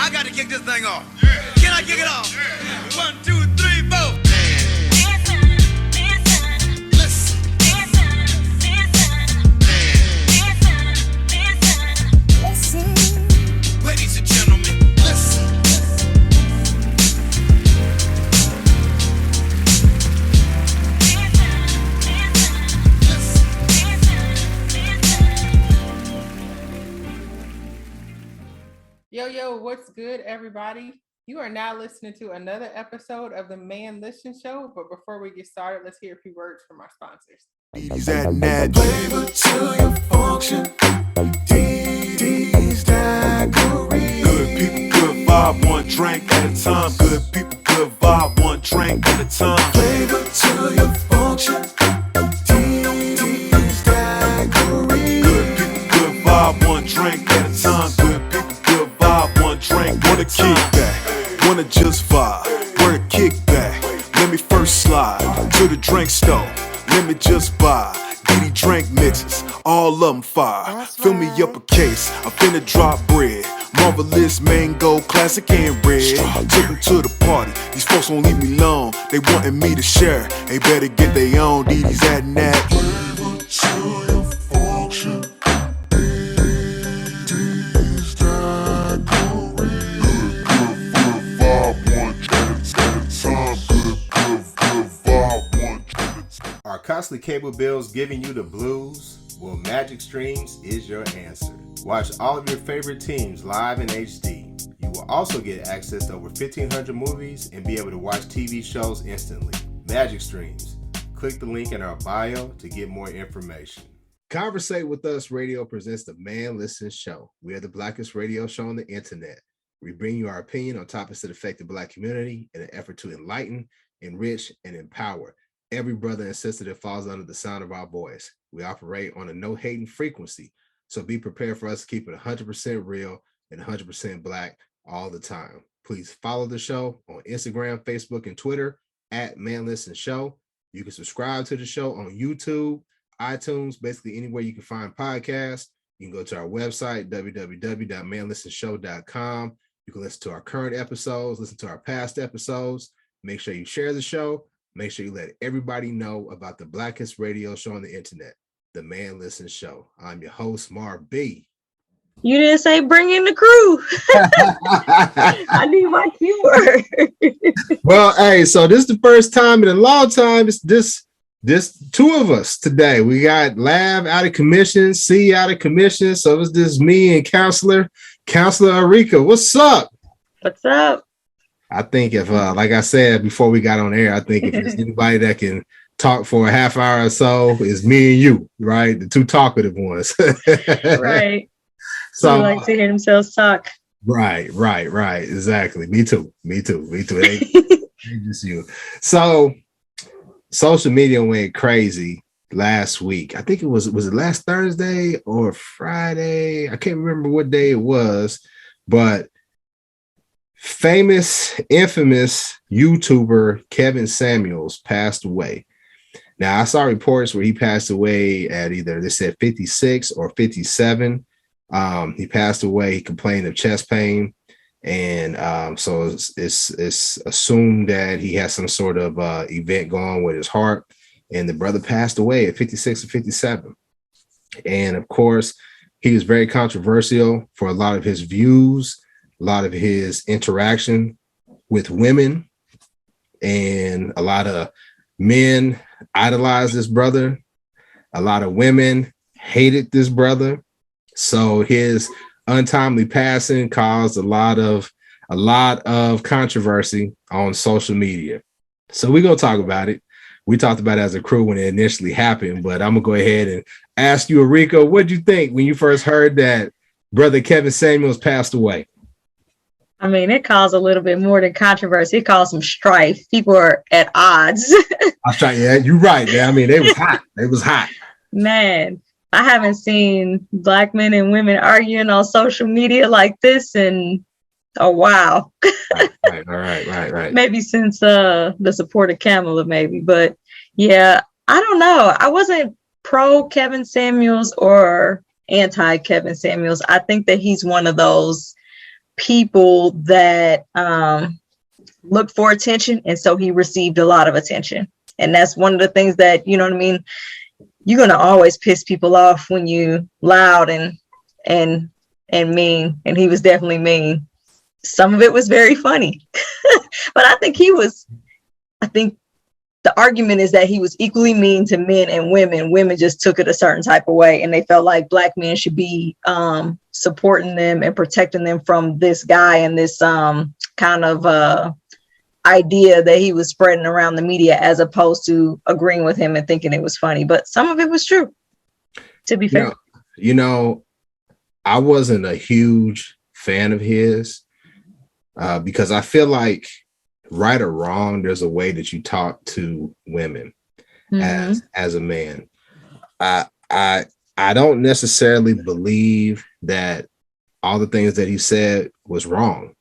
I got to kick this thing off. Can I kick it off? 1, 2, 3, 4. Ladies and gentlemen, listen. Yo, what's good, everybody? You are now listening to another episode of the Man Listen Show. But before we get started, let's hear a few words from our sponsors. DD's adding that flavor to your function. DD's daiquiri. Good people, good vibe, one drink at a time. Good people, good vibe, one drink at a time. Flavor to your function. DD's daiquiri. Good people, good vibe, one drink at a time. Good people, good vibe, one drink. Wanna kick back, wanna just vibe. Wanna kick back, let me first slide to the drink store. Let me just buy DD drink mixes, all of them fire. Fill me up a case, I'm finna drop bread. Marvelous mango, classic and red. Took them to the party, these folks won't leave me alone. They wanting me to share, they better get their own. DD's adding that flavor to your function. DD's daiquiri. Good vibe, one at a time. Good vibe, one at a time. Are costly cable bills giving you the blues? Well, Magic Streams is your answer. Watch all of your favorite teams live in HD. You will also get access to over 1,500 movies and be able to watch TV shows instantly. Magic Streams. Click the link in our bio to get more information. Conversate with Us Radio presents the Man Listen Show. We are the blackest radio show on the internet. We bring you our opinion on topics that affect the Black community in an effort to enlighten, enrich, and empower every brother and sister that falls under the sound of our voice. We operate on a no-hating frequency, so be prepared for us to keep it 100% real and 100% Black all the time. Please follow the show on Instagram, Facebook, and Twitter at Man Listen Show. You can subscribe to the show on YouTube, iTunes, basically anywhere you can find podcasts. You can go to our website, www.manlistenshow.com. You can listen to our current episodes, listen to our past episodes. Make sure you share the show. Make sure you let everybody know about the blackest radio show on the internet, the Man Listen Show. I'm your host, Mar B. You didn't say bring in the crew. I need my keyword. Well, hey, so this is the first time in a long time. It's this two of us today. We got Lav out of commission, C out of commission. So it's just me and Counselor Arika. What's up? What's up? I think if, like I said before we got on air, I think if there's anybody that can talk for a half hour or so, it's me and you, right? The two talkative ones. Right. So they like to hear themselves talk. Right. Exactly. Me too. It ain't just you. So social media went crazy last week. I think was it last Thursday or Friday? I can't remember what day it was, but infamous YouTuber Kevin Samuels passed away. Now, I saw reports where he passed away at either they said 56 or 57. He passed away. He complained of chest pain, and so it's assumed that he has some sort of event going on with his heart. And the brother passed away at 56 or 57. And of course, he was very controversial for a lot of his views, a lot of his interaction with women, and a lot of men idolized this brother. A lot of women hated this brother. So his untimely passing caused a lot of controversy on social media. So we're going to talk about it. We talked about it as a crew when it initially happened, but I'm going to go ahead and ask you, Arika, what did you think when you first heard that brother Kevin Samuels passed away? I mean, it caused a little bit more than controversy. It caused some strife. People are at odds. Yeah, you're right. I mean, it was hot. It was hot. Man, I haven't seen Black men and women arguing on social media like this in a while. Right. Maybe since the support of Kamala, maybe. But yeah, I don't know. I wasn't pro Kevin Samuels or anti Kevin Samuels. I think that he's one of those people that look for attention, and so he received a lot of attention. And that's one of the things that, you know what I mean, you're gonna always piss people off when you loud and mean, and he was definitely mean. Some of it was very funny. But I think the argument is that he was equally mean to men and women. Women just took it a certain type of way, and they felt like Black men should be supporting them and protecting them from this guy and this kind of idea that he was spreading around the media, as opposed to agreeing with him and thinking it was funny. But some of it was true, to be fair. I wasn't a huge fan of his because I feel like, right or wrong, there's a way that you talk to women as a man. I don't necessarily believe that all the things that he said was wrong.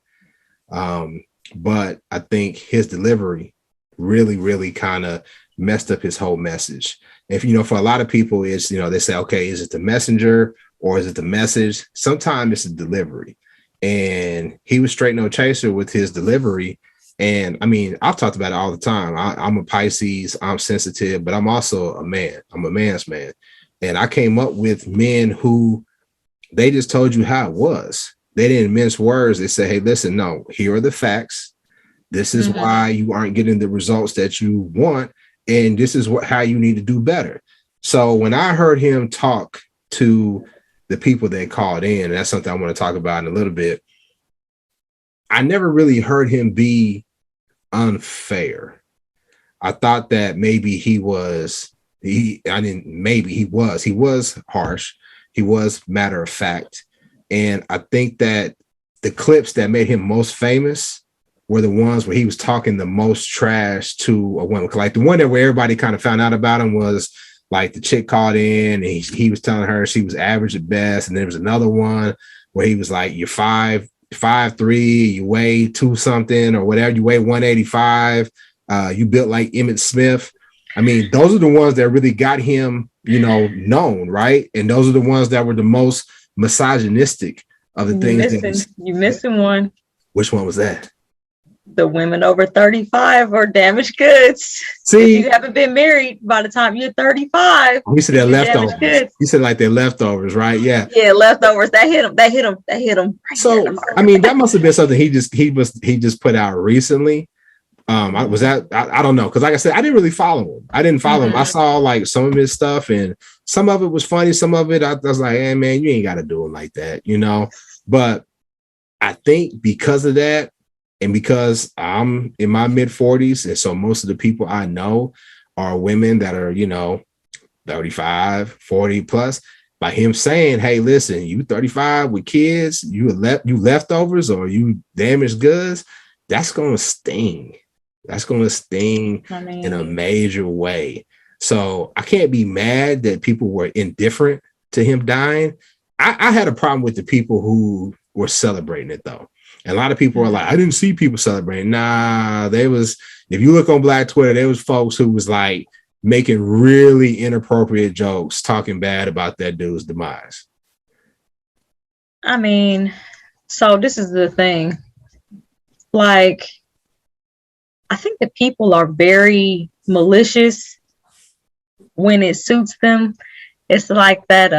But I think his delivery really, really kind of messed up his whole message. If, for a lot of people, it's, they say, okay, is it the messenger or is it the message? Sometimes it's the delivery. And he was straight no chaser with his delivery. And I mean, I've talked about it all the time. I'm a Pisces, I'm sensitive, but I'm also a man. I'm a man's man. And I came up with men who they just told you how it was. They didn't mince words. They said, hey, listen, no, here are the facts. This is why you aren't getting the results that you want. And this is how you need to do better. So when I heard him talk to the people that called in, and that's something I want to talk about in a little bit, I never really heard him be unfair. I thought that maybe he was harsh. He was matter of fact. And I think that the clips that made him most famous were the ones where he was talking the most trash to a woman. Like the one that where everybody kind of found out about him was like the chick called in and he was telling her she was average at best. And there was another one where he was like, you're 5'3", you weigh 2 something or whatever, you weigh 185, you built like Emmett Smith. I mean, those are the ones that really got him, known, right? And those are the ones that were the most misogynistic of the things. You're missing one. Which one was that? The women over 35 are damaged goods. See, if you haven't been married by the time you're 35. You said they're leftovers. You said like they're leftovers, right? Yeah. Yeah, leftovers. That hit him. Right. So I mean, that must have been something he just put out recently. I don't know, because like I said, I didn't really follow him. I didn't follow him. I saw like some of his stuff, and some of it was funny. Some of it I was like, hey man, you ain't got to do it like that, But I think because of that, and because I'm in my mid 40s, and so most of the people I know are women that are 35, 40 plus. By him saying, hey, listen, you 35 with kids, you leftovers or you damaged goods, that's gonna sting. That's going to sting in a major way. So I can't be mad that people were indifferent to him dying. I had a problem with the people who were celebrating it, though. And a lot of people are like, I didn't see people celebrating. Nah, if you look on Black Twitter, there was folks who was like making really inappropriate jokes, talking bad about that dude's demise. I mean, so this is the thing. Like, I think that people are very malicious when it suits them. It's like that,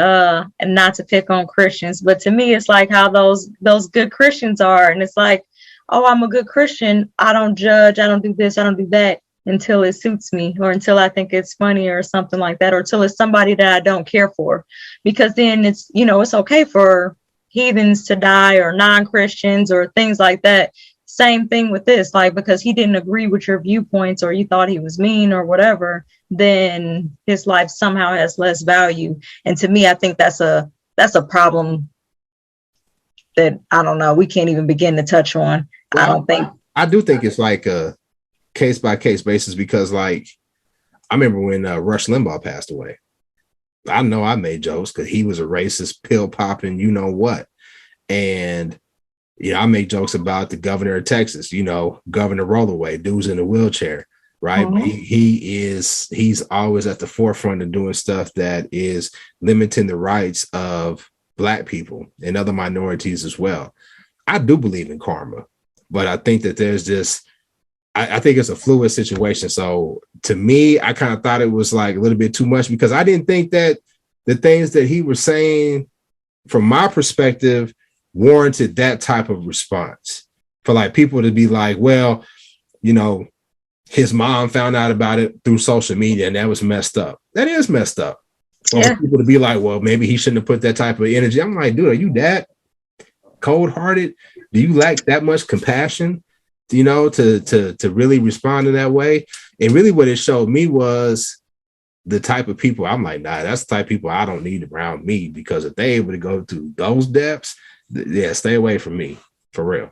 and not to pick on Christians, but to me, it's like how those good Christians are. And it's like, oh, I'm a good Christian. I don't judge. I don't do this. I don't do that until it suits me, or until I think it's funny or something like that, or until it's somebody that I don't care for. Because then it's, it's okay for heathens to die or non-Christians or things like that. Same thing with this, like, because he didn't agree with your viewpoints or you thought he was mean or whatever, then his life somehow has less value. And to me, I think that's a problem that, I don't know, we can't even begin to touch on. Well, I do think it's like a case by case basis, because like, I remember when Rush Limbaugh passed away, I know I made jokes because he was a racist, pill popping, what. And I make jokes about the governor of Texas, Governor Rollaway, dude's in a wheelchair, right? Mm-hmm. He's always at the forefront of doing stuff that is limiting the rights of Black people and other minorities as well. I do believe in karma, but I think that there's just, I think it's a fluid situation. So to me, I kind of thought it was like a little bit too much because I didn't think that the things that he was saying from my perspective warranted that type of response for like people to be like, well, you know, his mom found out about it through social media and that was messed up. That is messed up. Or for people to be like, well, maybe he shouldn't have put that type of energy. I'm like, dude, are you that cold-hearted? Do you lack that much compassion, you know, to really respond in that way? And really what it showed me was the type of people I'm like, nah, that's the type of people I don't need around me, because if they able to go to those depths, yeah, stay away from me, for real.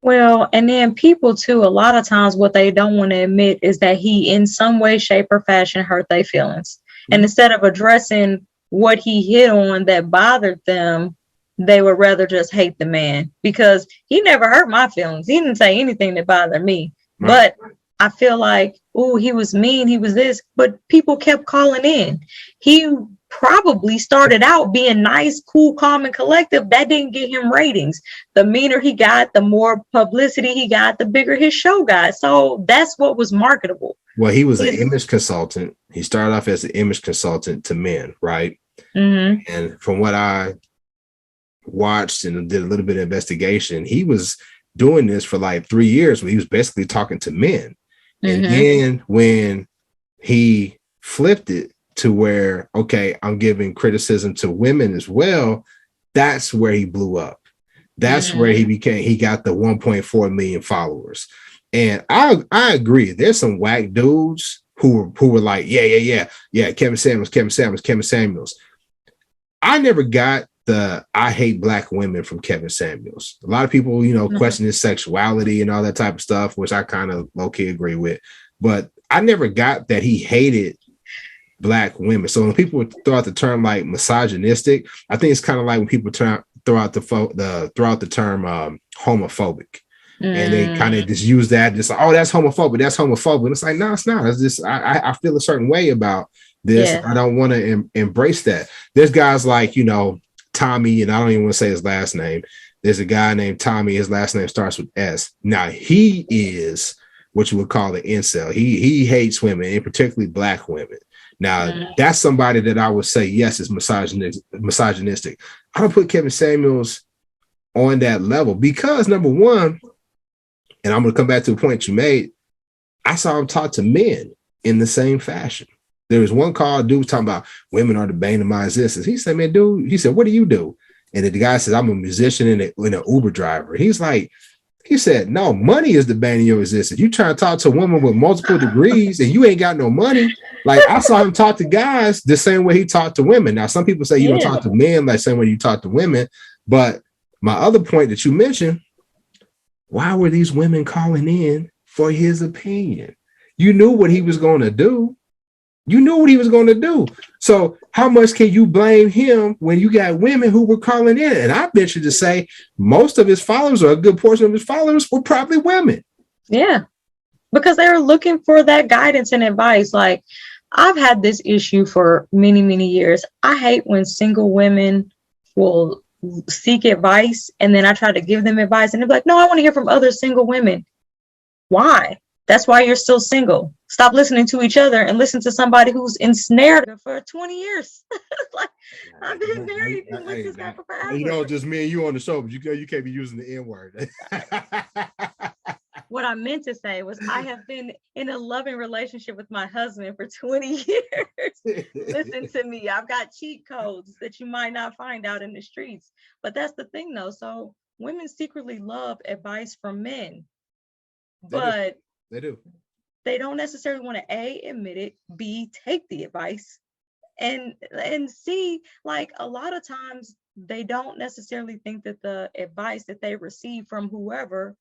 Well, and then people too, a lot of times what they don't want to admit is that he in some way, shape, or fashion hurt their feelings. And instead of addressing what he hit on that bothered them, they would rather just hate the man, because he never hurt my feelings. He didn't say anything that bothered me. Right. But I feel like, oh, he was mean, he was this, but people kept calling in. He probably started out being nice, cool, calm, and collective. That didn't get him ratings. The meaner he got, the more publicity he got, the bigger his show got. So that's what was marketable. Well, he was an image consultant. He started off as an image consultant to men, right? Mm-hmm. And from what I watched and did a little bit of investigation, he was doing this for like 3 years where he was basically talking to men. And then when he flipped it to where, okay, I'm giving criticism to women as well, that's where he blew up. That's where he got the 1.4 million followers. And I agree. There's some whack dudes who were like, yeah, Kevin Samuels. I never got the I hate black women from Kevin Samuels. A lot of people, you know, question his sexuality and all that type of stuff, which I kind of low-key agree with. But I never got that he hated black women. So when people throw out the term like misogynistic, I think it's kind of like when people throw out the term homophobic. And they kind of just use that, just like, oh, that's homophobic. That's homophobic. And it's like, no, it's not. It's just I feel a certain way about this. Yeah. I don't want to embrace that. There's guys like, you know, Tommy, and I don't even want to say his last name. There's a guy named Tommy. His last name starts with S. Now he is what you would call an incel. He hates women, and particularly black women. Now that's somebody that I would say yes is misogynistic. I don't put Kevin Samuels on that level because, number one, and I'm going to come back to the point you made, I saw him talk to men in the same fashion. There was one call, dude talking about women are the bane of my existence. He said, man, dude, he said, what do you do? And the guy says, I'm a musician and an Uber driver. He's like, he said, no, money is the bane of your existence. You trying to talk to a woman with multiple degrees and you ain't got no money. Like I saw him talk to guys the same way he talked to women. Now, some people say you don't talk to men like the same way you talk to women. But my other point that you mentioned, why were these women calling in for his opinion? You knew what he was going to do. So how much can you blame him when you got women who were calling in? And I bet you to say most of his followers, or a good portion of his followers, were probably women. Yeah, because they were looking for that guidance and advice. Like I've had this issue for many, many years. I hate when single women will seek advice and then I try to give them advice and they're like, no, I want to hear from other single women. Why? That's why you're still single. Stop listening to each other and listen to somebody who's ensnared for 20 years. Like I've been married with this guy for forever. You know, just me and you on the show, but you can't be using the N-word. What I meant to say was I have been in a loving relationship with my husband for 20 years. Listen to me. I've got cheat codes that you might not find out in the streets. But that's the thing, though. So women secretly love advice from men. But they do. They don't necessarily want to A, admit it, B, take the advice, and C, like a lot of times they don't necessarily think that the advice that they receive from whoever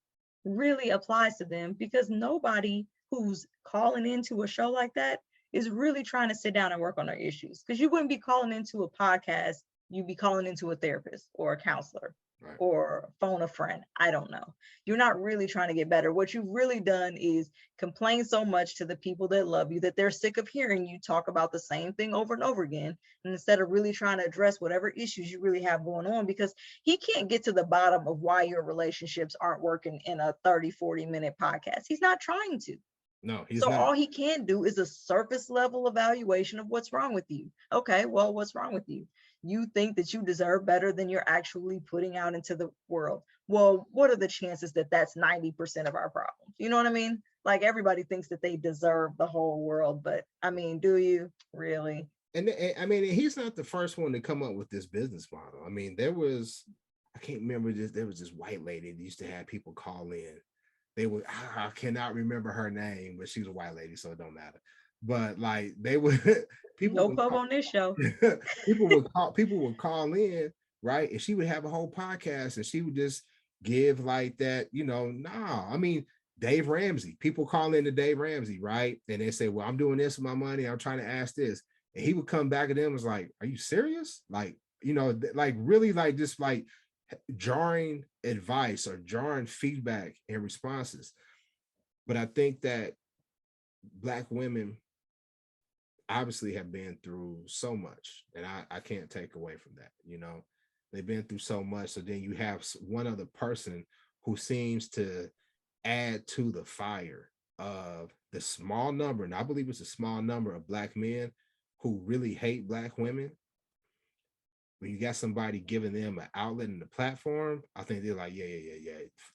really applies to them, because nobody who's calling into a show like that is really trying to sit down and work on their issues. Because you wouldn't be calling into a podcast, you'd be calling into a therapist or a counselor. or phone a friend. I don't know. You're not really trying to get better. What you've really done is complain so much to the people that love you that they're sick of hearing you talk about the same thing over and over again. And instead of really trying to address whatever issues you really have going on, because he can't get to the bottom of why your relationships aren't working in a 30-40 minute podcast. He's not trying to. No, he's so not. All he can do is a surface level evaluation of what's wrong with you. Okay, well, what's wrong with you? You think that you deserve better than you're actually putting out into the world. Well, what are the chances that that's 90% of our problems? You know what I mean? Like, everybody thinks that they deserve the whole world, but I mean, do you really? And I mean, he's not the first one to come up with this business model. I mean, I can't remember this. There was this white lady that used to have people call in. I cannot remember her name, but she was a white lady, so it don't matter. But like, they would people no pub on this show. people would call in, right? And she would have a whole podcast and she would just give like that, I mean, Dave Ramsey, people call in to Dave Ramsey, right? And they say, well, I'm doing this with my money. I'm trying to ask this. And he would come back at them and was like, are you serious? Like, like really like just like jarring advice or jarring feedback and responses. But I think that Black women obviously have been through so much, and I can't take away from that. They've been through so much. So then you have one other person who seems to add to the fire of the small number, and I believe it's a small number of Black men who really hate Black women. When you got somebody giving them an outlet and a platform, I think they're like, yeah.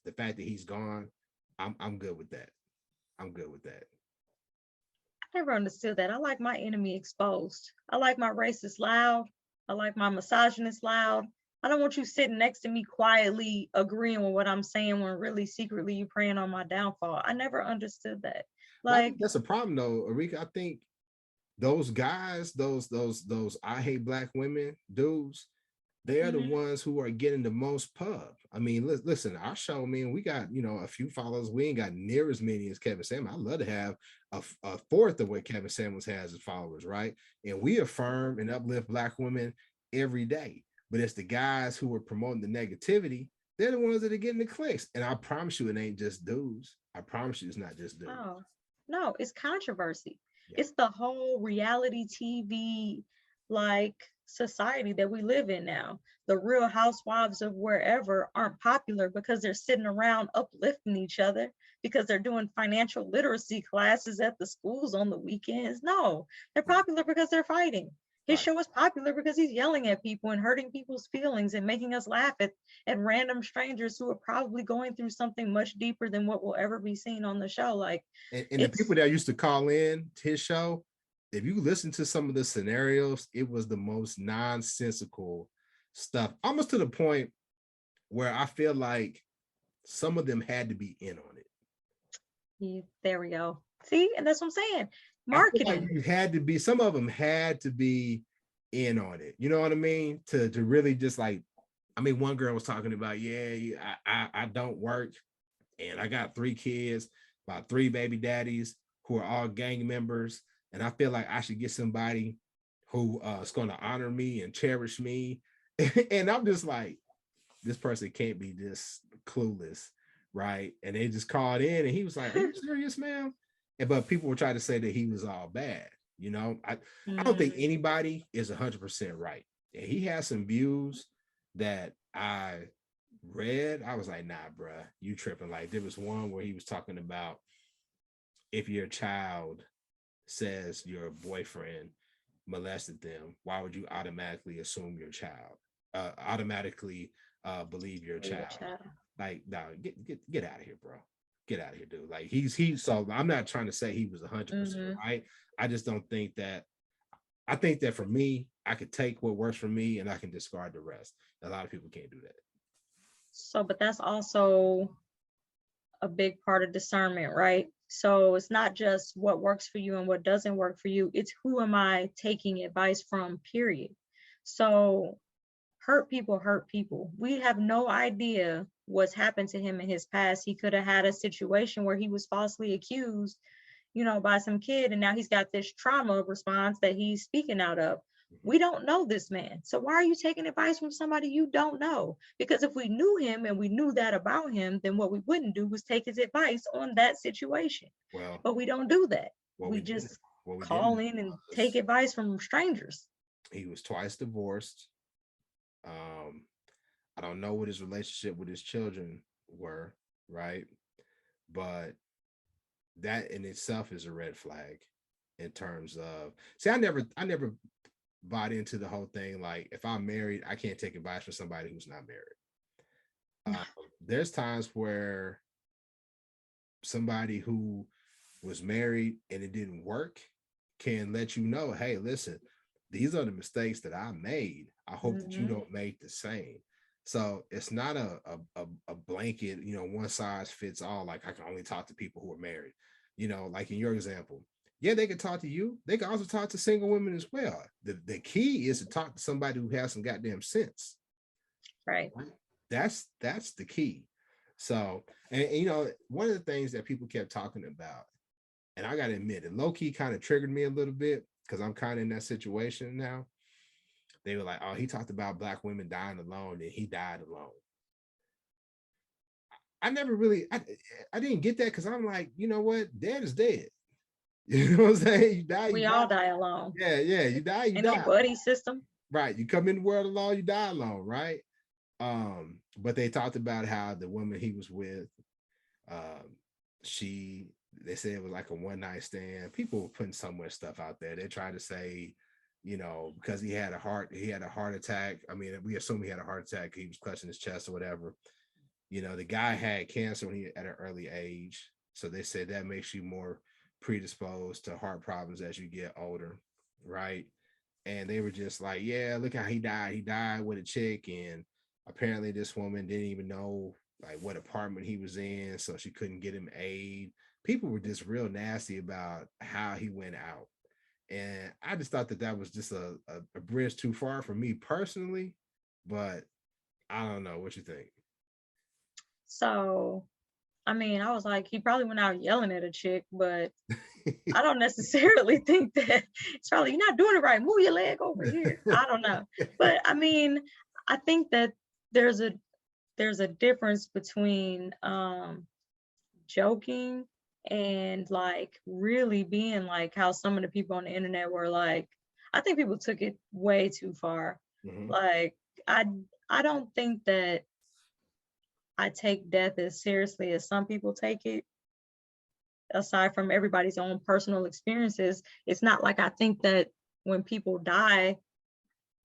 The fact that he's gone, I'm good with that. I'm good with that. I never understood that. I like my enemy exposed. I like my racist loud. I like my misogynist loud. I don't want you sitting next to me quietly agreeing with what I'm saying when really secretly you praying on my downfall. I never understood that. Like, that's a problem though, Arika. I think those guys, those I hate Black women dudes, they are the ones who are getting the most pub. I mean, listen, our show, man, we got, a few followers. We ain't got near as many as Kevin Samuels. I'd love to have a fourth of what Kevin Samuels has as followers, right? And we affirm and uplift Black women every day. But it's the guys who are promoting the negativity. They're the ones that are getting the clicks. And I promise you, it ain't just dudes. I promise you, it's not just dudes. Oh, no, it's controversy. Yeah. It's the whole reality TV, like, society that we live in now. The Real Housewives of wherever aren't popular because they're sitting around uplifting each other, because they're doing financial literacy classes at the schools on the weekends. No, they're popular because they're fighting. His show is popular because he's yelling at people and hurting people's feelings and making us laugh at random strangers who are probably going through something much deeper than what will ever be seen on the show. Like, and the people that used to call in to his show, if you listen to some of the scenarios, it was the most nonsensical stuff, almost to the point where I feel like some of them had to be in on it. Yeah, there we go. See, and that's what I'm saying. Marketing. Like you had to be, some of them had to be in on it. You know what I mean? To really just like, I mean, one girl was talking about, I don't work and I got 3 kids, about 3 baby daddies who are all gang members. And I feel like I should get somebody who is going to honor me and cherish me. And I'm just like, this person can't be this clueless, right? And they just called in and he was like, are you serious, ma'am? But people were trying to say that he was all bad. I don't think anybody is 100% right. And he has some views that I read. I was like, nah, bruh, you tripping. Like, there was one where he was talking about if your child says your boyfriend molested them, why would you automatically assume your child, automatically believe your child? Like, no, get out of here, bro. Get out of here, dude. Like, he's so I'm not trying to say he was 100% right. I just don't think that. I think that for me, I could take what works for me and I can discard the rest. A lot of people can't do that. So, but that's also a big part of discernment, right? So it's not just what works for you and what doesn't work for you. It's who am I taking advice from, period. So hurt people. We have no idea what's happened to him in his past. He could have had a situation where he was falsely accused, by some kid, and now he's got this trauma response that he's speaking out of. we don't know this man. So why are you taking advice from somebody you don't know? Because if we knew him and we knew that about him, then what we wouldn't do was take his advice on that situation. Well, but we don't do that. we just didn't call in and take advice from strangers. He was twice divorced. I don't know what his relationship with his children were, right? But that in itself is a red flag in terms of, see, I never bought into the whole thing. Like, if I'm married, I can't take advice from somebody who's not married. There's times where somebody who was married and it didn't work can let you know, hey, listen, these are the mistakes that I made. I hope that you don't make the same. So it's not a blanket, one size fits all. Like, I can only talk to people who are married, like in your example. Yeah, they can talk to you. They can also talk to single women as well. The key is to talk to somebody who has some goddamn sense. Right. That's the key. So, and one of the things that people kept talking about, and I gotta admit, it low-key kind of triggered me a little bit because I'm kind of in that situation now. They were like, oh, he talked about Black women dying alone and he died alone. I never really, I didn't get that because I'm like, you know what? Dead is dead. You know what I'm saying? You die. We all die alone. Yeah. You die. You die. No buddy system. Right. You come in the world alone, you die alone, right? But they talked about how the woman he was with, they said it was like a one-night stand. People were putting so much stuff out there. They tried to say, because he had a heart attack. I mean, we assume he had a heart attack. He was clutching his chest or whatever. The guy had cancer at an early age. So they said that makes you more predisposed to heart problems as you get older, right? And they were just like, yeah, look how he died. He died with a chick, and apparently this woman didn't even know like what apartment he was in, so she couldn't get him aid. People were just real nasty about how he went out. And I just thought that was just a bridge too far for me personally, but I don't know. What you think? So, I mean, I was like, he probably went out yelling at a chick, but I don't necessarily think that it's probably, you're not doing it right. Move your leg over here. I don't know. But I mean, I think that there's a difference between joking and like really being like how some of the people on the internet were like, I think people took it way too far. Like, I don't think that I take death as seriously as some people take it. Aside from everybody's own personal experiences, it's not like I think that when people die,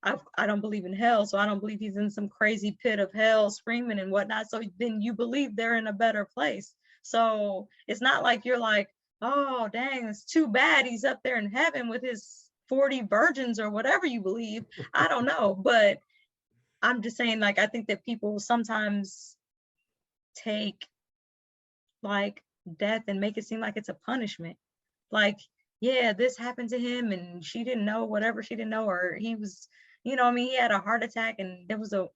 I don't believe in hell, so I don't believe he's in some crazy pit of hell screaming and whatnot. So then you believe they're in a better place. So it's not like you're like, oh, dang, it's too bad he's up there in heaven with his 40 virgins or whatever you believe. I don't know, but I'm just saying, like, I think that people sometimes take like death and make it seem like it's a punishment. Like, yeah, this happened to him and she didn't know whatever she didn't know, or he was, he had a heart attack and there was who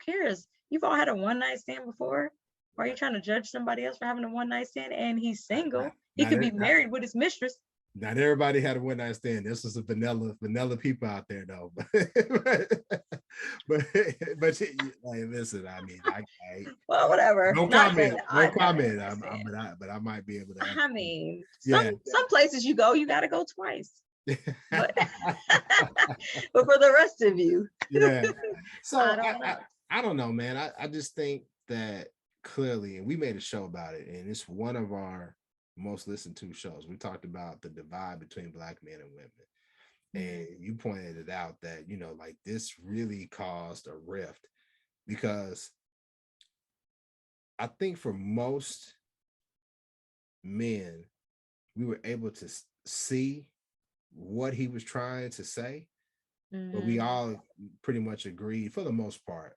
cares? You've all had a one-night stand before. Or are you trying to judge somebody else for having a one-night stand and he's single? He could be married with his mistress. Not everybody had a one-night stand. This was a vanilla people out there, though. but like, listen, I mean, I well, whatever. No comment. But I might be able to. I mean, some places you go, you got to go twice. But for the rest of you, yeah. So I don't know, man. I just think that clearly, and we made a show about it, and it's one of our most listened to shows. We talked about the divide between Black men and women, and you pointed it out that like this really caused a rift, because I think for most men we were able to see what he was trying to say, but we all pretty much agreed for the most part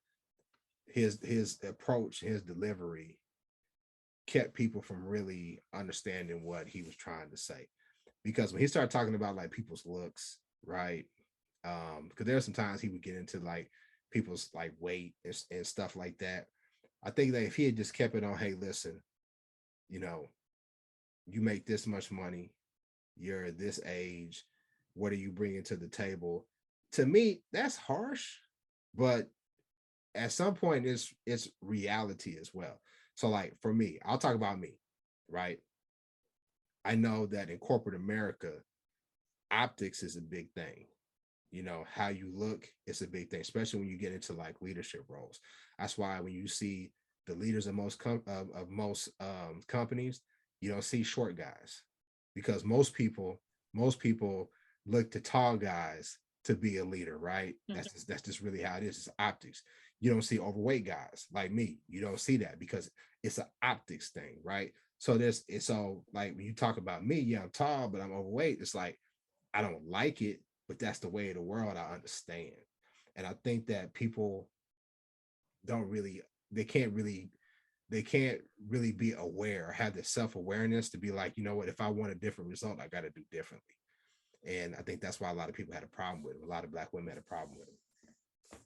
his approach, his delivery kept people from really understanding what he was trying to say. Because when he started talking about like people's looks, right? Because there are some times he would get into like people's like weight and stuff like that. I think that if he had just kept it on, hey, listen, you make this much money, you're this age, what are you bringing to the table? to me, that's harsh, but at some point it's reality as well. So like for me, I'll talk about me, right? I know that in corporate America, optics is a big thing. You know, how you look is a big thing, especially when you get into like leadership roles. That's why when you see the leaders of most companies, you don't see short guys, because most people look to tall guys to be a leader, right? That's just really how it is. It's optics. You don't see overweight guys like me. You don't see that because it's an optics thing, right? So so like when you talk about me, yeah, I'm tall, but I'm overweight. It's like I don't like it, but that's the way of the world. I understand. And I think that people don't really, they can't really, they can't really be aware, have the self-awareness to be like, you know what, if I want a different result, I got to do differently. And I think that's why a lot of people had a problem with it. A lot of Black women had a problem with it.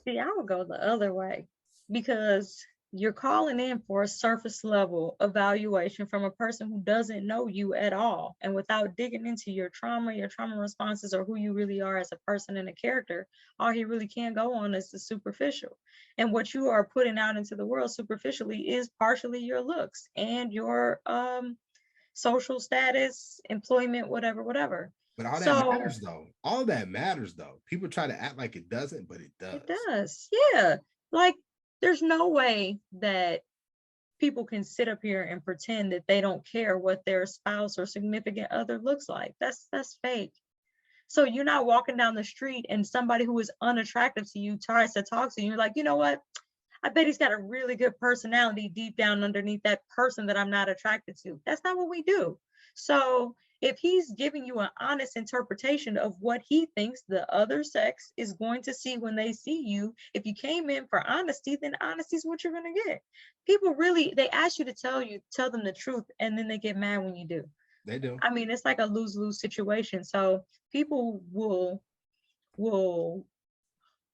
See, I would go the other way, because you're calling in for a surface level evaluation from a person who doesn't know you at all. And without digging into your trauma responses, or who you really are as a person and a character, all he really can go on is the superficial. And what you are putting out into the world superficially is partially your looks and your social status, employment, whatever. But all that matters though. All that matters though. People try to act like it doesn't, but it does. It does. Yeah. Like there's no way that people can sit up here and pretend that they don't care what their spouse or significant other looks like. That's fake. So you're not walking down the street and somebody who is unattractive to you tries to talk to you. You're like, you know what? I bet he's got a really good personality deep down underneath that person that I'm not attracted to. That's not what we do. So if he's giving you an honest interpretation of what he thinks the other sex is going to see when they see you, if you came in for honesty, then honesty is what you're going to get. People really, they ask you to tell them the truth, and then they get mad when you do. They do. I mean, it's like a lose-lose situation. So people will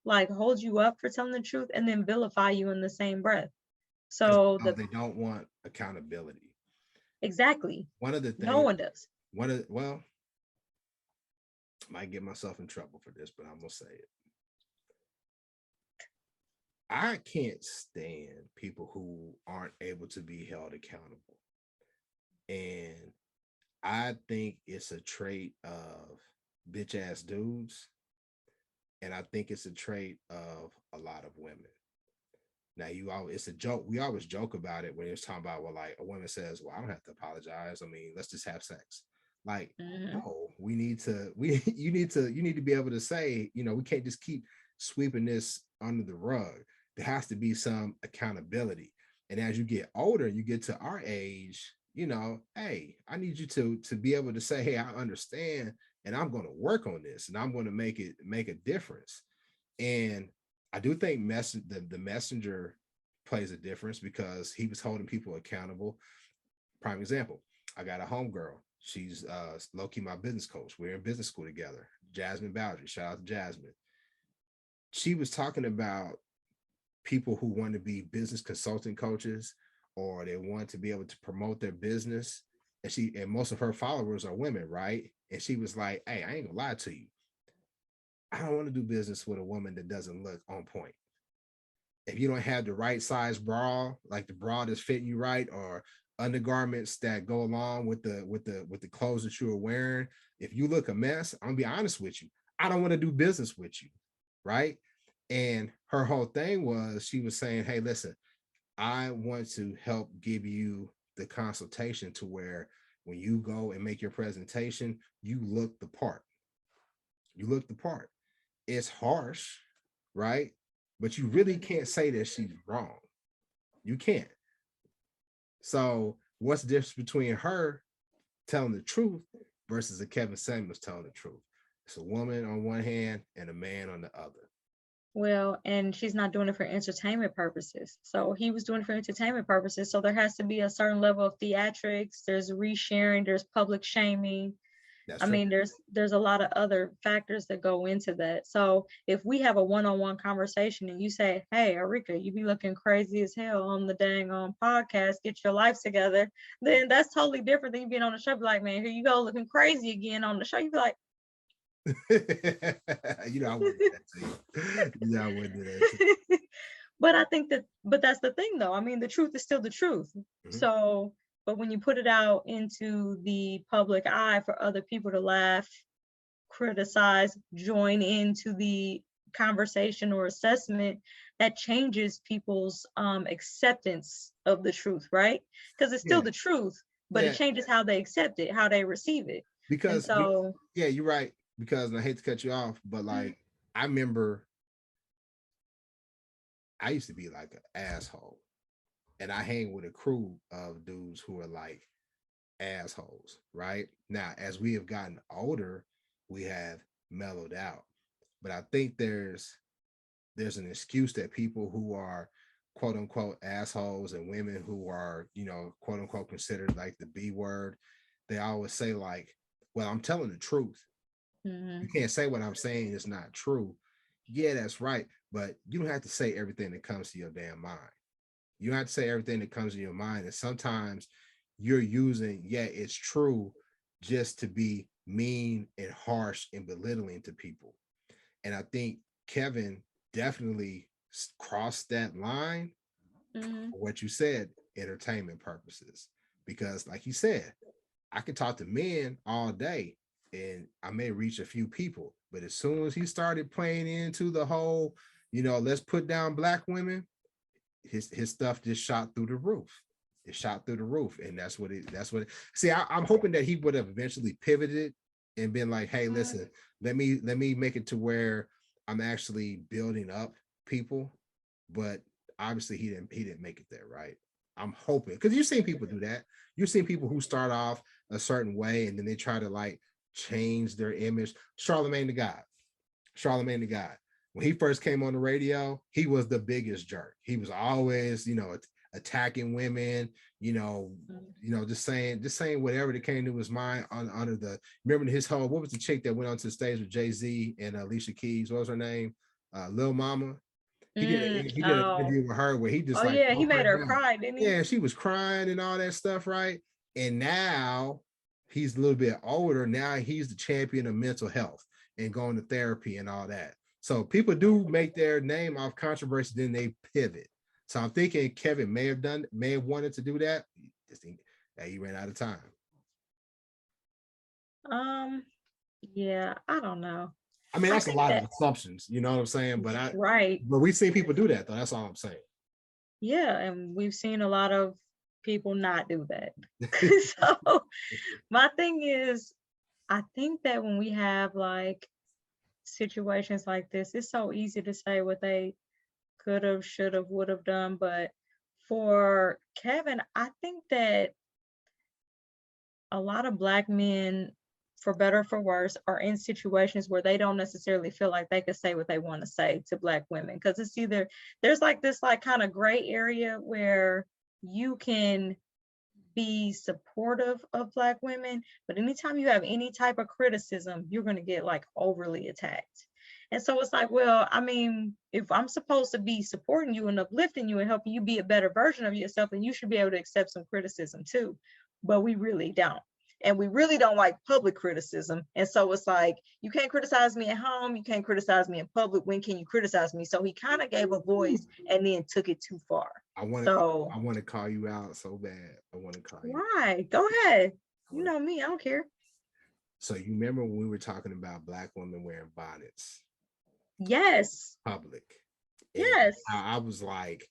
like hold you up for telling the truth and then vilify you in the same breath. So they don't want accountability. Exactly. One of the things, no one does. Well, I might get myself in trouble for this, but I'm gonna say it. I can't stand people who aren't able to be held accountable. And I think it's a trait of bitch ass dudes. And I think it's a trait of a lot of women. Now it's a joke. We always joke about it when it's talking about, well, like a woman says, well, I don't have to apologize. I mean, let's just have sex. Like, no, you need to be able to say, you know, we can't just keep sweeping this under the rug. There has to be some accountability. And as you get older, you get to our age, you know, hey, I need you to be able to say, hey, I understand, and I'm going to work on this, and I'm going to make a difference. And I do think the messenger plays a difference because he was holding people accountable. Prime example, I got a homegirl. She's low-key my business coach. We're in business school together. Jasmine Boundary. Shout out to Jasmine. She was talking about people who want to be business consulting coaches, or they want to be able to promote their business. And most of her followers are women, right? And she was like, hey, I ain't gonna lie to you. I don't want to do business with a woman that doesn't look on point. If you don't have the right size bra, like the bra that's fitting you right, or undergarments that go along with the clothes that you're wearing, if you look a mess, I'm gonna be honest with you, I don't want to do business with you, right? And her whole thing was, she was saying, hey, listen, I want to help give you the consultation to where when you go and make your presentation, you look the part. You look the part. It's harsh, right? But you really can't say that she's wrong. You can't. So what's the difference between her telling the truth versus a Kevin Samuels telling the truth? It's a woman on one hand and a man on the other. Well, and she's not doing it for entertainment purposes. So he was doing it for entertainment purposes. So there has to be a certain level of theatrics. There's resharing. There's public shaming. I mean, there's a lot of other factors that go into that. So if we have a one-on-one conversation and you say, hey, Arika, you be looking crazy as hell on the dang on podcast, get your life together, then that's totally different than you being on the show. Be like, man, here you go looking crazy again on the show. You be like, You know, I wouldn't do that to you. You know, I wouldn't do that to you. But I think but that's the thing though. I mean, the truth is still the truth. Mm-hmm. So, but when you put it out into the public eye for other people to laugh, criticize, join into the conversation or assessment, that changes people's acceptance of the truth, right? Because it's still the truth, but it changes how they accept it, how they receive it. Because and so yeah, you're right. Because and I hate to cut you off, but like I remember I used to be like an asshole, and I hang with a crew of dudes who are like assholes, right? Now, as we have gotten older, we have mellowed out. But I think there's an excuse that people who are quote unquote assholes and women who are, you know, quote unquote considered like the B word, they always say like, well, I'm telling the truth. You can't say what I'm saying is not true. Yeah, that's right. But you don't have to say everything that comes to your damn mind. You don't have to say everything that comes to your mind. And sometimes you're using, it's true, just to be mean and harsh and belittling to people. And I think Kevin definitely crossed that line for what you said, entertainment purposes. Because like you said, I could talk to men all day and I may reach a few people. But as soon as he started playing into the whole, you know, let's put down black women, his stuff just shot through the roof. It shot through the roof. And that's what see, I'm hoping that he would have eventually pivoted and been like, hey, listen, let me make it to where I'm actually building up people. But obviously he didn't make it there, right? I'm hoping, because you've seen people do that. You've seen people who start off a certain way and then they try to like change their image. Charlemagne the God. When he first came on the radio, he was the biggest jerk. He was always, you know, attacking women, you know, just saying whatever that came to his mind under the, remember his whole, what was the chick that went onto the stage with Jay-Z and Alicia Keys? What was her name? Lil Mama. He did an interview with her where he just he made her cry, didn't he? Yeah, she was crying and all that stuff, right? And now he's a little bit older. Now he's the champion of mental health and going to therapy and all that. So people do make their name off controversy, then they pivot. So I'm thinking Kevin may have wanted to do that. Just think that he ran out of time. Yeah, I don't know. I mean, that's a lot of assumptions, you know what I'm saying? But but we've seen people do that though. That's all I'm saying. Yeah, and we've seen a lot of people not do that. So my thing is, I think that when we have like situations like this, it's so easy to say what they could have, should have, would have done. But for Kevin, I think that a lot of Black men, for better or for worse, are in situations where they don't necessarily feel like they could say what they want to say to Black women. Because it's either, there's like this like kind of gray area where you can be supportive of Black women, but anytime you have any type of criticism, you're going to get like overly attacked. And so it's like, well, I mean, if I'm supposed to be supporting you and uplifting you and helping you be a better version of yourself, then you should be able to accept some criticism too. But we really don't. And we really don't like public criticism. And so it's like, you can't criticize me at home. You can't criticize me in public. When can you criticize me? So he kind of gave a voice and then took it too far. I want to call you out so bad. I want to call you. Why? Go ahead. You know me. I don't care. So you remember when we were talking about Black women wearing bonnets? Yes. Public. And yes. I was like,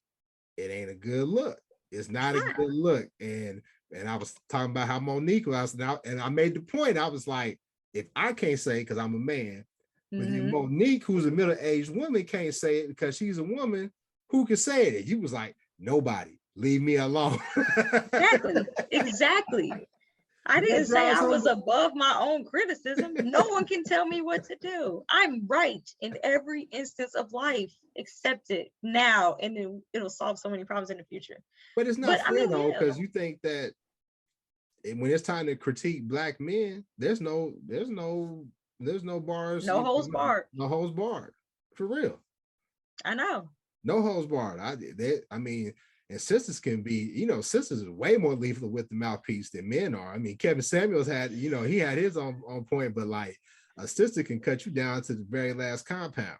it ain't a good look. It's not a good look. And I was talking about how Monique was now, and I made the point. I was like, if I can't say it because I'm a man, but then Monique, who's a middle-aged woman, can't say it because she's a woman, who can say it? You was like, nobody. Leave me alone. Exactly. I didn't say I was above my own criticism. No one can tell me what to do. I'm right in every instance of life. Accept it now, and then it'll solve so many problems in the future. But it's not fair though, because you think that when it's time to critique Black men, there's no bars. No holds barred. No holds barred. For real. I know. No holds barred. I mean, and sisters can be, sisters is way more lethal with the mouthpiece than men are. I mean, Kevin Samuels had, he had his on point, but like, A sister can cut you down to the very last compound.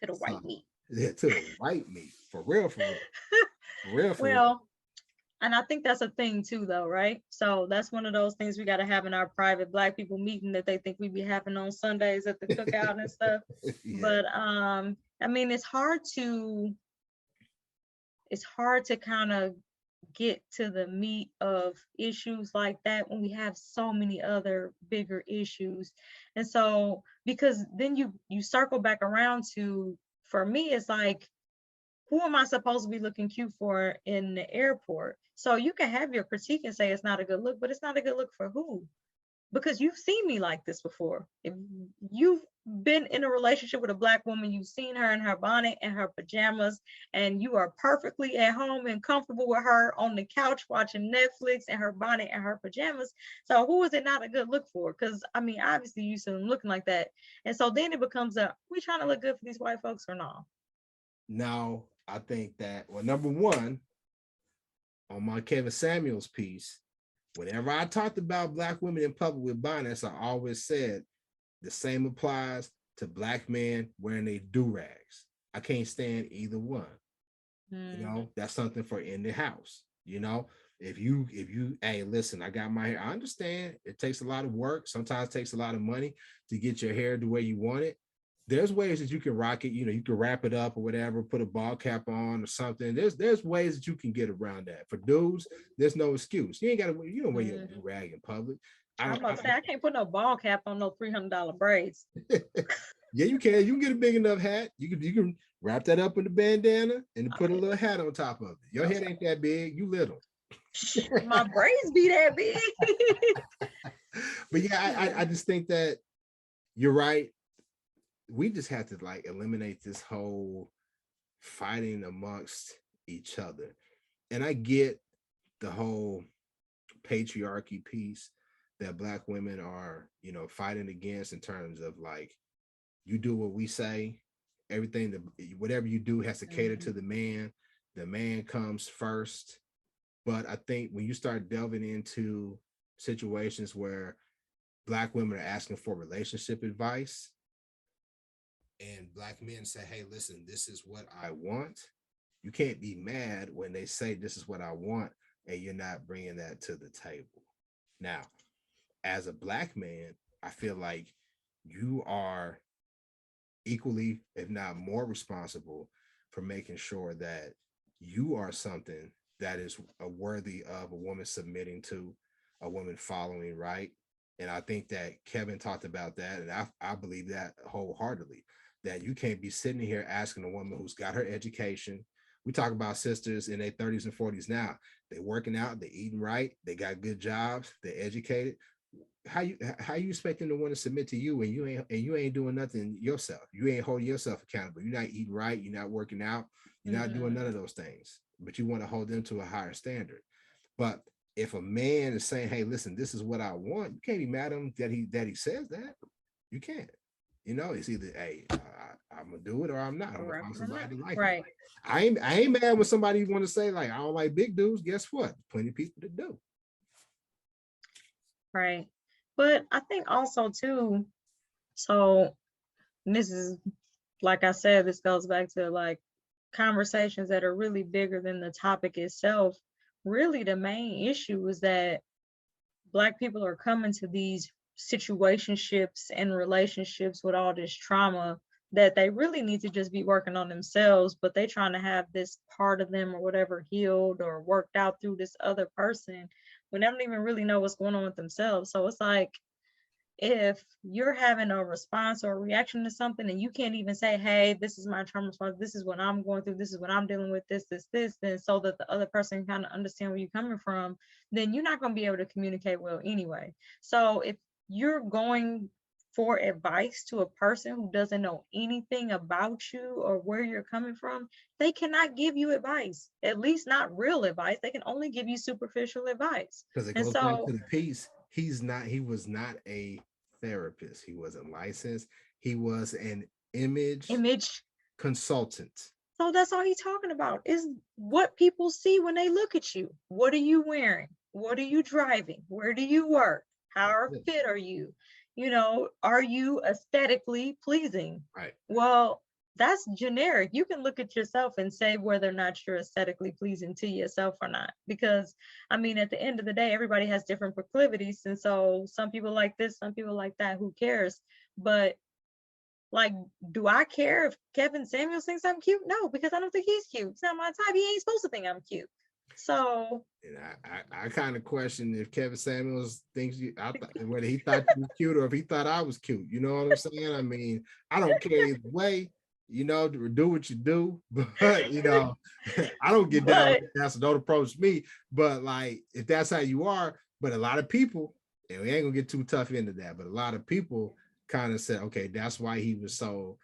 To the white meat. Yeah, to the white meat. For real, for real. For real, for Well, real. and I think that's a thing too, though, right? So that's one of those things we got to have in our private Black people meeting that they think we be having on Sundays at the cookout and stuff. Yeah. But I mean, it's hard to kind of get to the meat of issues like that when we have so many other bigger issues. And so, because then you circle back around to, for me, it's like, who am I supposed to be looking cute for in the airport? So you can have your critique and say it's not a good look, but it's not a good look for who? Because you've seen me like this before. If you've been in a relationship with a Black woman, you've seen her in her bonnet and her pajamas, and you are perfectly at home and comfortable with her on the couch watching Netflix in her bonnet and her pajamas. So who is it not a good look for? Because I mean, obviously you see them looking like that. And so then it becomes we trying to look good for these white folks or not? Now, I think that, well, number one, on my Kevin Samuels piece, whenever I talked about Black women in public with bonnets, I always said the same applies to Black men wearing their do-rags. I can't stand either one. You know, that's something for in the house. You know, if you, hey, listen, I got my hair. I understand it takes a lot of work. Sometimes it takes a lot of money to get your hair the way you want it. There's ways that you can rock it. You know, you can wrap it up or whatever, put a ball cap on or something. There's ways that you can get around that. For dudes, there's no excuse. You ain't got to, you don't wear your rag in public. I'm about to say, I can't put no ball cap on no $300 braids. Yeah, you can. You can get a big enough hat. You can wrap that up in the bandana and put a little hat on top of it. Your head ain't that big. You little. My braids be that big. But yeah, I just think that you're right. We just have to like eliminate this whole fighting amongst each other. And I get the whole patriarchy piece that Black women are, you know, fighting against in terms of like, you do what we say, everything that whatever you do has to cater to the man comes first. But I think when you start delving into situations where Black women are asking for relationship advice and Black men say, hey, listen, this is what I want, you can't be mad when they say this is what I want and you're not bringing that to the table. Now, as a Black man, I feel like you are equally, if not more, responsible for making sure that you are something that is worthy of a woman submitting to, a woman following, right? And I think that Kevin talked about that, and I believe that wholeheartedly, that you can't be sitting here asking a woman who's got her education. We talk about sisters in their 30s and 40s now. They're working out, they're eating right, they got good jobs, they're educated. How you expecting the one to submit to you and you ain't doing nothing yourself? You ain't holding yourself accountable. You're not eating right, you're not working out, you're not doing none of those things, but you want to hold them to a higher standard. But if a man is saying, hey, listen, this is what I want, you can't be mad at him that he says that. You can't. You know, it's either, hey, I'm gonna do it or I'm not. I'm gonna find somebody like it. I ain't mad when somebody want to say like, I don't like big dudes. Guess what? Plenty of people that do. Right. But I think also too, so this is, like I said, this goes back to like conversations that are really bigger than the topic itself. Really, the main issue is that Black people are coming to these situationships and relationships with all this trauma that they really need to just be working on themselves, but they trying to have this part of them or whatever healed or worked out through this other person when they don't even really know what's going on with themselves. So it's like, if you're having a response or a reaction to something and you can't even say, hey, this is my trauma response, this is what I'm going through, this is what I'm dealing with, this, then so that the other person can kind of understand where you're coming from, then you're not going to be able to communicate well anyway. So if you're going for advice to a person who doesn't know anything about you or where you're coming from, they cannot give you advice, at least not real advice. They can only give you superficial advice. Because it goes back to the piece. He was not a therapist. He wasn't licensed. He was an image consultant. So that's all he's talking about, is what people see when they look at you. What are you wearing? What are you driving? Where do you work? How fit are you? you know, are you aesthetically pleasing? Right. Well, that's generic. You can look at yourself and say whether or not you're aesthetically pleasing to yourself or not. Because, I mean, at the end of the day, everybody has different proclivities. And so some people like this, some people like that. Who cares? But like, do I care if Kevin Samuels thinks I'm cute? No, because I don't think he's cute. It's not my type. He ain't supposed to think I'm cute. So, and I kind of question if Kevin Samuels thinks whether he thought you was cute or if he thought I was cute. You know what I'm saying? I mean, I don't care either way. You know, do what you do, but you know, I don't get down. That's don't approach me. But like, if that's how you are, but a lot of people, and we ain't gonna get too tough into that. But a lot of people kind of said, okay, that's why he was so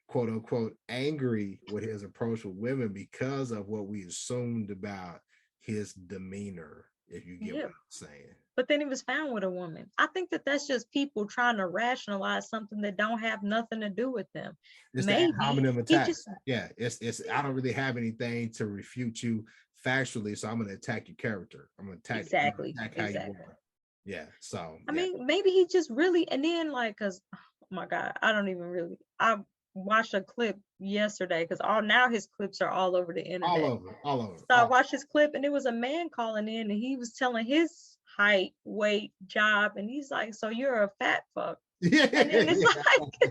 quote unquote angry with his approach with women because of what we assumed about his demeanor, if you get what I'm saying. But then he was found with a woman. I think that that's just people trying to rationalize something that don't have nothing to do with them. It's maybe the ad hominem attack. It's I don't really have anything to refute you factually, so I'm going to attack your character. I'm going to attack how you are. Yeah. So I mean, maybe he just really, and then like, cause oh my God, I watched a clip yesterday because now his clips are all over the internet. All over. So I watched his clip and it was a man calling in and he was telling his height, weight, job, and he's like, "So you're a fat fuck." Yeah. And then it's like,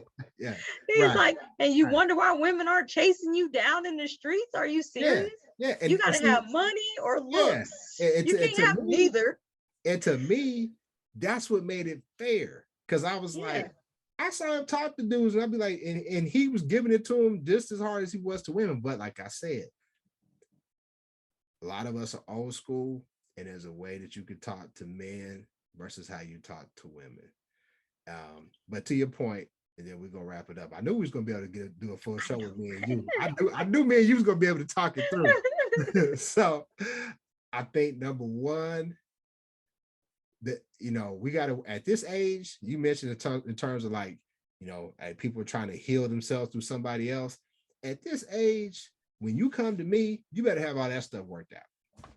he's like, and you wonder why women aren't chasing you down in the streets? Are you serious? Yeah. You gotta have money or looks. You can't have neither. And to me, that's what made it fair. Cause I was like, I saw him talk to dudes and I'd be like, and he was giving it to him just as hard as he was to women. But like I said, a lot of us are old school, and there's a way that you could talk to men versus how you talk to women. But to your point, and then we're gonna wrap it up. I knew we was gonna be able to do a full show with me and you. I knew me and you was gonna be able to talk it through. So I think number one, that you know, we gotta at this age, you mentioned in terms of like, you know, people are trying to heal themselves through somebody else. At this age, when you come to me, you better have all that stuff worked out.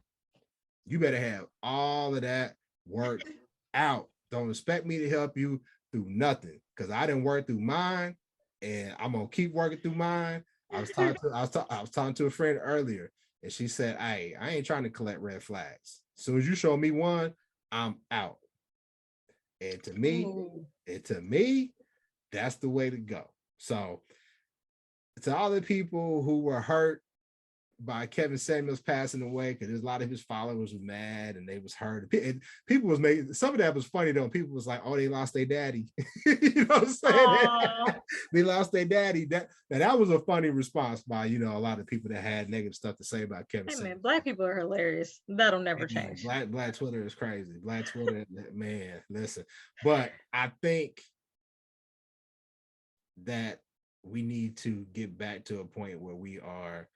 You better have all of that worked out. Don't expect me to help you through nothing, because I didn't work through mine, and I'm gonna keep working through mine. I was talking to a friend earlier, and she said, "Hey, I ain't trying to collect red flags. As soon as you show me one, I'm out." And to me, that's the way to go. So, to all the people who were hurt by Kevin Samuels passing away, because there's a lot of his followers were mad and they was hurt. And people was making some of that was funny though. People was like, "Oh, they lost their daddy." You know what I'm saying? They lost their daddy. That was a funny response by, you know, a lot of people that had negative stuff to say about Kevin Samuels. Man, black people are hilarious. That'll never change. Black Twitter is crazy. Black Twitter, man, listen. But I think that we need to get back to a point where we are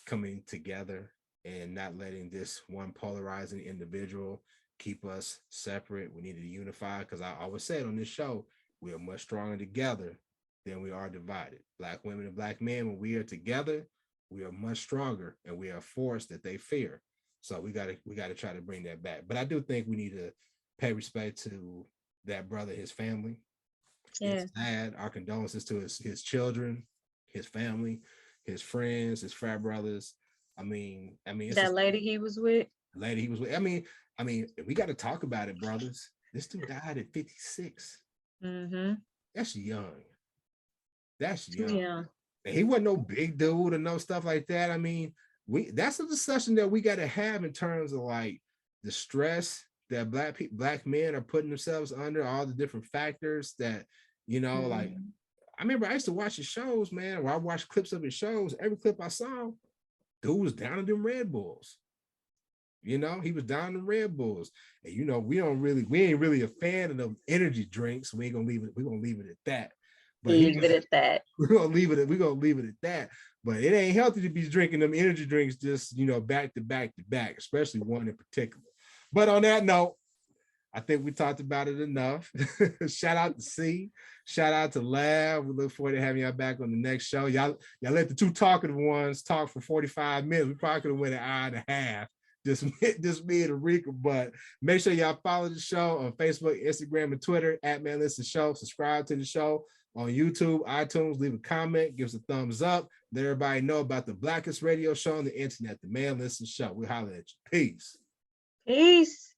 coming together and not letting this one polarizing individual keep us separate. We need to unify, because I always said on this show, we are much stronger together than we are divided. Black women and black men, when we are together, we are much stronger, and we are a force that they fear. So we got to try to bring that back. But I do think we need to pay respect to that brother, his family. It's sad. Our condolences to his children, his family, his friends, his frat brothers. I mean, it's that lady he was with. I mean, we got to talk about it, brothers. This dude died at 56. Mm-hmm. That's young. And he wasn't no big dude or no stuff like that. I mean, that's a discussion that we got to have in terms of like the stress that black men are putting themselves under, all the different factors that, you know, like, I remember I used to watch his shows, man, where I watched clips of his shows. Every clip I saw, dude was down in them Red Bulls. You know, he was down in the Red Bulls. And, you know, we ain't really a fan of them energy drinks. We're gonna leave it at that. But we're gonna leave it at that. But it ain't healthy to be drinking them energy drinks just, you know, back to back, especially one in particular. But on that note, I think we talked about it enough. Shout out to C. Shout out to Lab. We look forward to having y'all back on the next show. Y'all let the two talkative ones talk for 45 minutes. We probably could have went an hour and a half. Just me and Rika. But make sure y'all follow the show on Facebook, Instagram, and Twitter at Man Listen Show. Subscribe to the show on YouTube, iTunes. Leave a comment, give us a thumbs up. Let everybody know about the blackest radio show on the internet, the Man Listen Show. We holler at you. Peace. Peace.